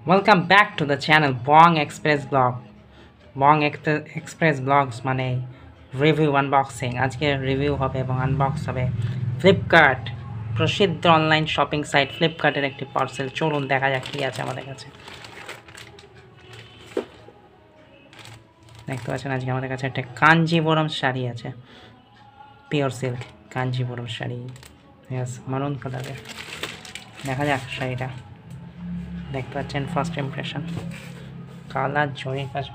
Welcome back to the channel Bong Express Blog. Express Blogs মানে review unboxing. আজকে review হবে এবং unbox হবে ফ্লিপকার্ট, প্রসিদ্ধ অনলাইন শপিং সাইট ফ্লিপকার্টের একটি পার্সেল। চলুন দেখা যাক কী আছে আমাদের কাছে। দেখতে পাচ্ছেন আজকে আমাদের কাছে একটা কাঞ্জিবরম শাড়ি আছে, পিওর সিল্ক কাঞ্জিবরম শাড়ি, মারুন কালারের। দেখা যাক শাড়িটা। দেখতে পাচ্ছেন ফার্স্ট ইমপ্রেশন, কালার জড়ি কাজ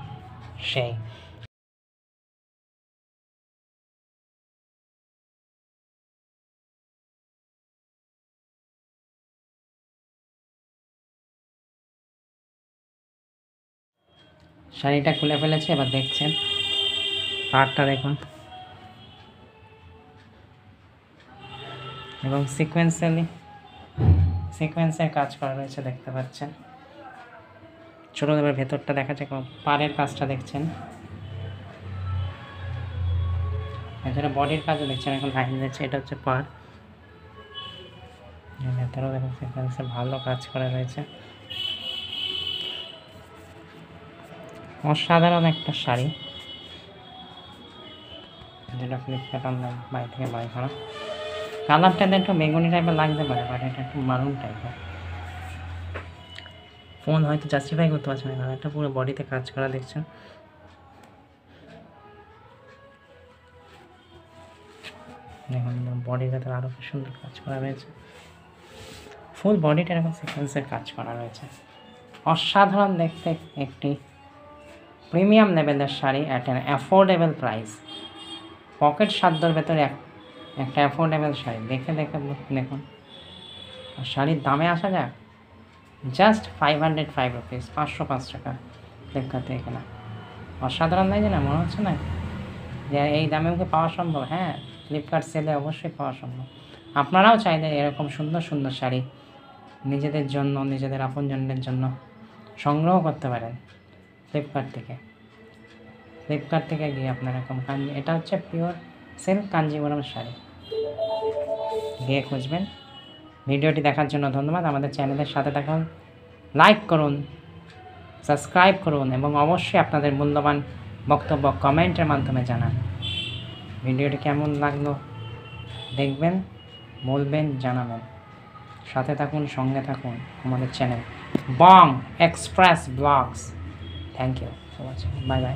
সেই। শাড়িটা খুলে ফেলেছে, এবার দেখছেন পাড়টা দেখুন, এবং সিকোয়েন্সের কাজ করা রয়েছে দেখতে পাচ্ছেন। চলুন এবার ভেতরটা দেখা যাক। পাড়ের কাজটা দেখছেন, ভেতরে বডির কাজও দেখছেন, এখন লাইন দিচ্ছে। এটা হচ্ছে পাড়, ভেতরেও দেখুন সিকোয়েন্সে ভালো কাজ করা রয়েছে। অসাধারণ একটা শাড়ি, যেটা ফ্লিপকার্ট অনলাইন বাই থেকে বাই করা। কালারটা একটু বেগুনি টাইপের লাগতে পারে, বাট এটা একটু মারুন টাইপের। ফোন হয়তো জাস্টিফাই করতে পারছে না, কালারটা পুরো বডিতে কাজ করা দেখছেন। দেখুন বডির ভেতরে আরও খুব সুন্দর কাজ করা রয়েছে। ফুল বডিটা এরকম সিকোয়েন্সের কাজ করা রয়েছে। অসাধারণ দেখতে একটি প্রিমিয়াম লেভেলের sari at an affordable price. Pocket সাধ্যর ভেতরে একটা অ্যাফোর্ডেবল শাড়ি। দেখে দেখুন। আর শাড়ির দামে আসা যাক, জাস্ট 505 রুপিস, 505 টাকা ফ্লিপকার্ট থেকে কেনা। অসাধারণ লাগে না? মনে হচ্ছে না যে এই দামে ওকে পাওয়া সম্ভব? হ্যাঁ, ফ্লিপকার্ট সেলে অবশ্যই পাওয়া সম্ভব। আপনারাও চাইলে এরকম সুন্দর সুন্দর শাড়ি নিজেদের জন্য, নিজেদের আপনজনদের জন্য সংগ্রহ করতে পারেন ফ্লিপকার্ট থেকে গিয়ে আপনার এরকম এটা হচ্ছে পিওর সিল্ক কাঞ্জিবরম শাড়ি, গিয়ে খুঁজবেন। ভিডিওটি দেখার জন্য ধন্যবাদ। আমাদের চ্যানেলের সাথে থাকুন, লাইক করুন, সাবস্ক্রাইব করুন এবং অবশ্যই আপনাদের মূল্যবান বক্তব্য কমেন্টের মাধ্যমে জানান। ভিডিওটি কেমন লাগলো দেখবেন, বলবেন, জানাবেন। সাথে থাকুন, সঙ্গে থাকুন আমাদের channel Bong Express Blogs. Thank you for watching. Bye by.